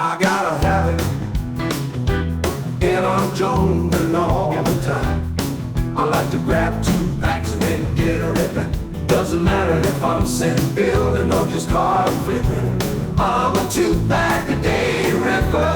I gotta have it, and I'm jonesing all the time. I like to grab 2 packs and then get a rippin'. Doesn't matter if I'm sitting building or just card flipping. I'm a 2-pack-a-day ripper.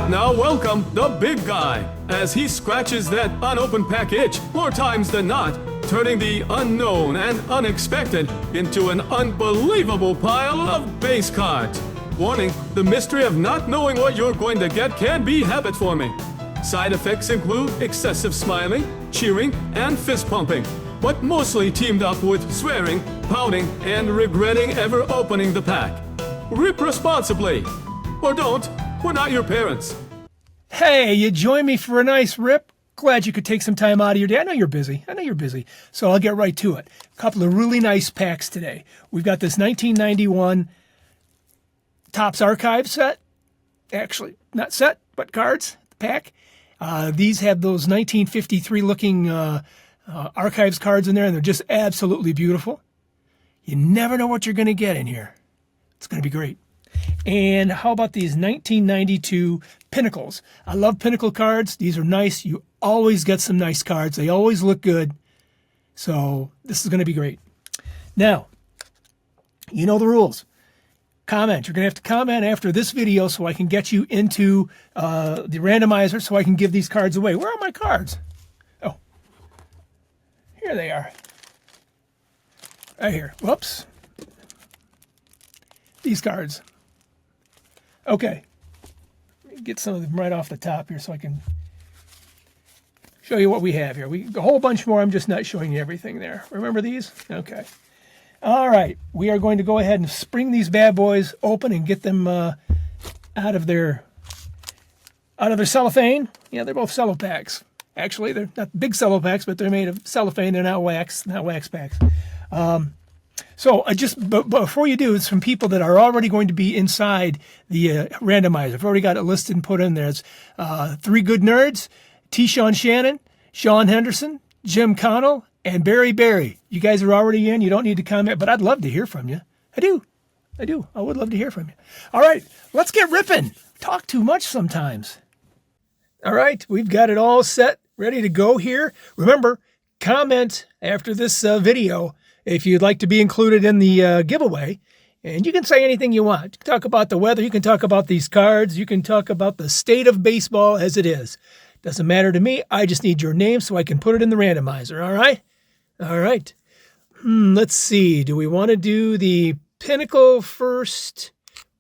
Now welcome the big guy, as he scratches that unopened package more times than not, turning the unknown and unexpected into an unbelievable pile of base cards. Warning, the mystery of not knowing what you're going to get can be habit-forming. Side effects include excessive smiling, cheering, and fist pumping, but mostly teamed up with swearing, pouting, and regretting ever opening the pack. Rip responsibly. Or don't. We're not your parents. Hey, you join me for a nice rip? Glad you could take some time out of your day. I know you're busy. So I'll get right to it. A couple of really nice packs today. We've got this 1991 Topps Archive set. Actually, not set, but cards, pack. These have those 1953 looking Archives cards in there, and they're just absolutely beautiful. You never know what you're going to get in here. It's going to be great. And how about these 1992 Pinnacles? I love Pinnacle cards. These are nice. You always get some nice cards. They always look good. So this is going to be great. Now, you know the rules. Comment. You're going to have to comment after this video so I can get you into the randomizer so I can give these cards away. Where are my cards? Oh, here they are. Right here. Whoops. These cards. Okay. Let me get some of them right off the top here so I can show you what we have here. A whole bunch more. I'm just not showing you everything there. Remember these? Okay. All right. We are going to go ahead and spring these bad boys open and get them out of their cellophane. Yeah, they're both cello packs. Actually, they're not big cello packs, but they're made of cellophane. They're not wax packs. So but before you do, it's from people that are already going to be inside the randomizer. I've already got it listed and put in there. It's 3 Good Nerds, T. Sean Shannon, Sean Henderson, Jim Connell, and Barry Barry. You guys are already in. You don't need to comment, but I'd love to hear from you. I do. I would love to hear from you. All right, let's get ripping. Talk too much sometimes. All right, we've got it all set, ready to go here. Remember, comment after this video if you'd like to be included in the giveaway. And you can say anything you want. You can talk about the weather. You can talk about these cards. You can talk about the state of baseball as it is. Doesn't matter to me. I just need your name so I can put it in the randomizer. All right? All right. Let's see. Do we want to do the Pinnacle first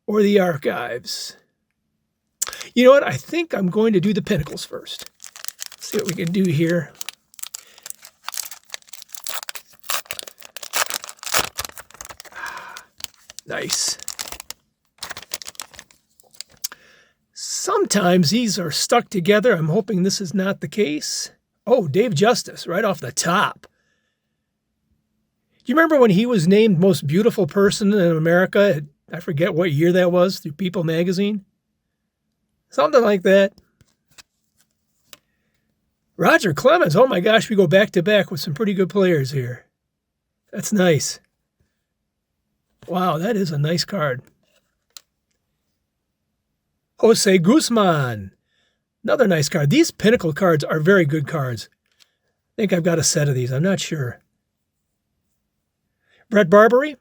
or the Archives? You know what? I think I'm going to do the Pinnacles first. Let's see what we can do here. Nice. Sometimes these are stuck together. I'm hoping this is not the case. Oh, Dave Justice, right off the top. Do you remember when he was named most beautiful person in America? I forget what year that was, through People magazine. Something like that. Roger Clemens. Oh my gosh, we go back to back with some pretty good players here. That's nice. Wow, that is a nice card. Jose Guzman. Another nice card. These Pinnacle cards are very good cards. I think I've got a set of these. I'm not sure. Brett Barbary.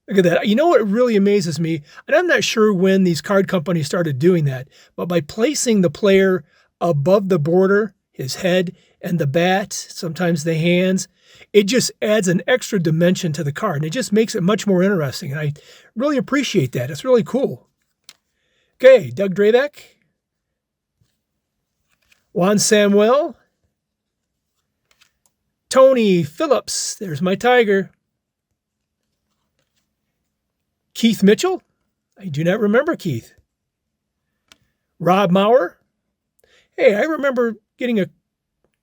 Look at that. You know what really amazes me? And I'm not sure when these card companies started doing that, but by placing the player above the border, his head and the bat, sometimes the hands, it just adds an extra dimension to the card, and it just makes it much more interesting, and I really appreciate that. It's really cool. Okay, Doug Drabeck. Juan Samuel. Tony Phillips. There's my Tiger. Keith Mitchell. I do not remember Keith. Rob Mauer. Hey, I remember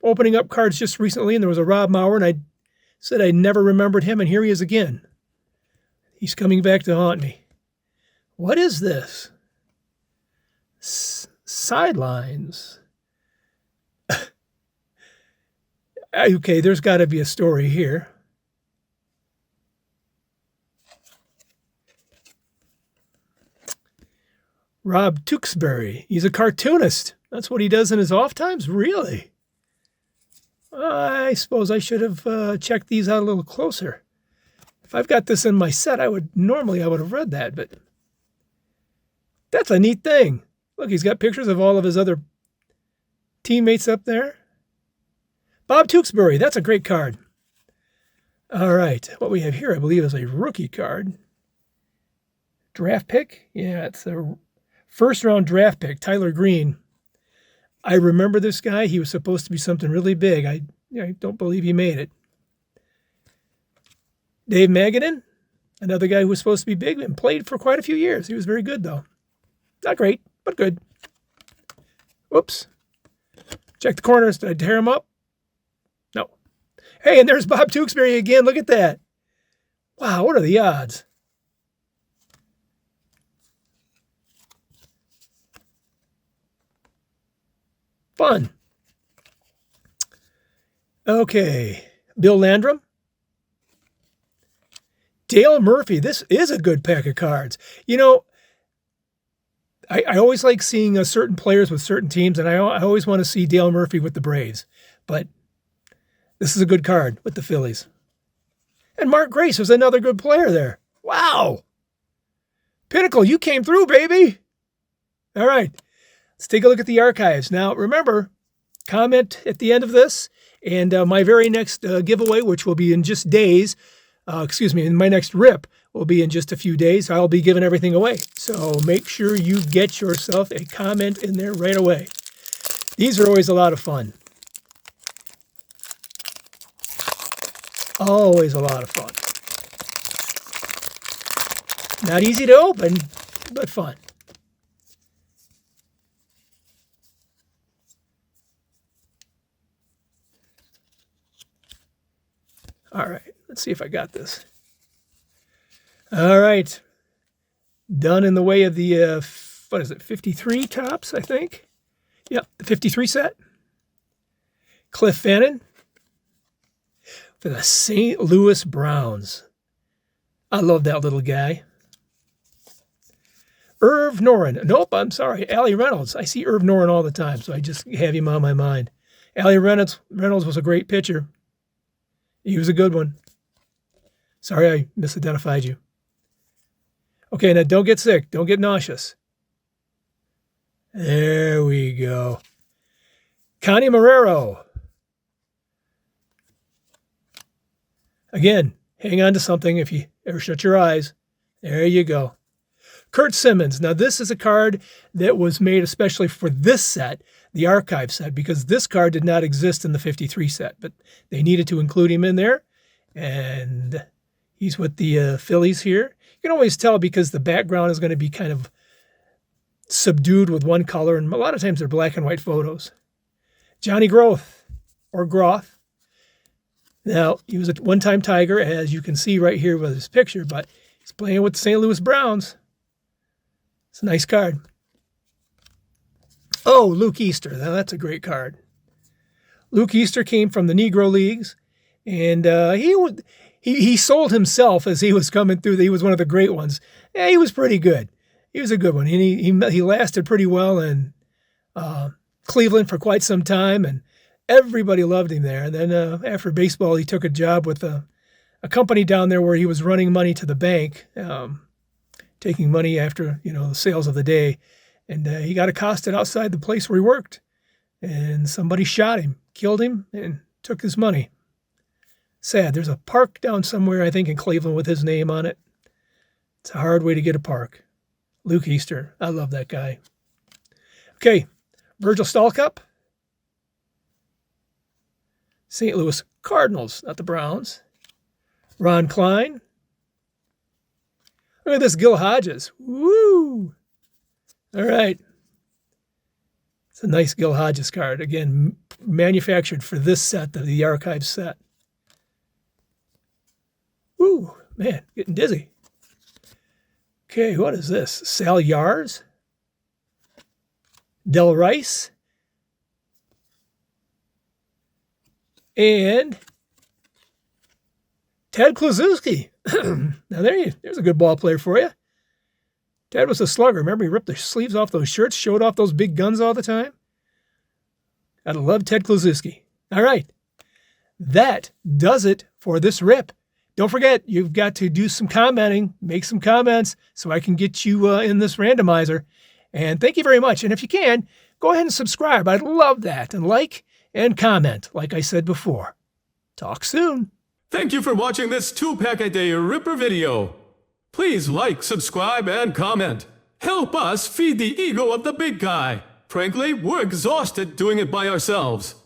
opening up cards just recently, and there was a Rob Mauer, and I said I never remembered him, and here he is again. He's coming back to haunt me. What is this? Sidelines. Okay, there's got to be a story here. Rob Tewksbury. He's a cartoonist. That's what he does in his off times? Really? I suppose I should have checked these out a little closer. If I've got this in my set, I would have read that, but that's a neat thing. Look, he's got pictures of all of his other teammates up there. Bob Tewksbury, that's a great card. All right, what we have here, I believe, is a rookie card. Draft pick? Yeah, it's a first-round draft pick, Tyler Green. I remember this guy. He was supposed to be something really big. I don't believe he made it. Dave Magadan, another guy who was supposed to be big and played for quite a few years. He was very good, though. Not great, but good. Whoops. Check the corners. Did I tear him up? No. Hey, and there's Bob Tewksbury again. Look at that. Wow, what are the odds? Fun. Okay. Bill Landrum. Dale Murphy. This is a good pack of cards. You know, I always like seeing certain players with certain teams, and I always want to see Dale Murphy with the Braves. But this is a good card with the Phillies. And Mark Grace was another good player there. Wow. Pinnacle, you came through, baby. All right. Let's take a look at the archives. Now, remember, comment at the end of this, and my very next giveaway, which will be in just days, in my next rip will be in just a few days. I'll be giving everything away. So make sure you get yourself a comment in there right away. These are always a lot of fun. Always a lot of fun. Not easy to open, but fun. All right, let's see if I got this. All right, done in the way of the, 53 tops, I think? Yep, the 53 set. Cliff Fannin for the St. Louis Browns. I love that little guy. Irv Noren. Nope, I'm sorry. Allie Reynolds. I see Irv Noren all the time, so I just have him on my mind. Allie Reynolds was a great pitcher. He was a good one. Sorry I misidentified you. Okay, now don't get sick. Don't get nauseous. There we go. Connie Marrero. Again, hang on to something if you ever shut your eyes. There you go. Kurt Simmons. Now, this is a card that was made especially for this set, the archive set, because this card did not exist in the 53 set, but they needed to include him in there. And he's with the Phillies here. You can always tell because the background is going to be kind of subdued with one color, and a lot of times they're black and white photos. Johnny Groth, or Groth. Now, he was a one-time Tiger, as you can see right here with his picture, but he's playing with the St. Louis Browns. It's a nice card. Oh, Luke Easter. Now, that's a great card. Luke Easter came from the Negro Leagues, and he sold himself as he was coming through. He was one of the great ones. Yeah, he was pretty good. He was a good one. And he lasted pretty well in Cleveland for quite some time, and everybody loved him there. And then after baseball, he took a job with a company down there where he was running money to the bank, taking money after, the sales of the day. And he got accosted outside the place where he worked. And somebody shot him, killed him, and took his money. Sad. There's a park down somewhere, I think, in Cleveland with his name on it. It's a hard way to get a park. Luke Easter. I love that guy. Okay. Virgil Stallcup. St. Louis Cardinals, not the Browns. Ron Klein. Look at this, Gil Hodges. Woo! All right. It's a nice Gil Hodges card. Again, manufactured for this set, the archive set. Woo! Man, getting dizzy. Okay, what is this? Sal Yars? Del Rice? And Ted Kluszewski. Now there's a good ball player for you. Dad was a slugger. Remember, he ripped the sleeves off those shirts, showed off those big guns all the time? Gotta love Ted Kluszewski. All right. That does it for this rip. Don't forget, you've got to do some commenting, make some comments so I can get you in this randomizer. And thank you very much. And if you can, go ahead and subscribe. I'd love that. And like and comment, like I said before. Talk soon. Thank you for watching this 2-pack-a-day Ripper video. Please like, subscribe, and comment. Help us feed the ego of the big guy. Frankly, we're exhausted doing it by ourselves.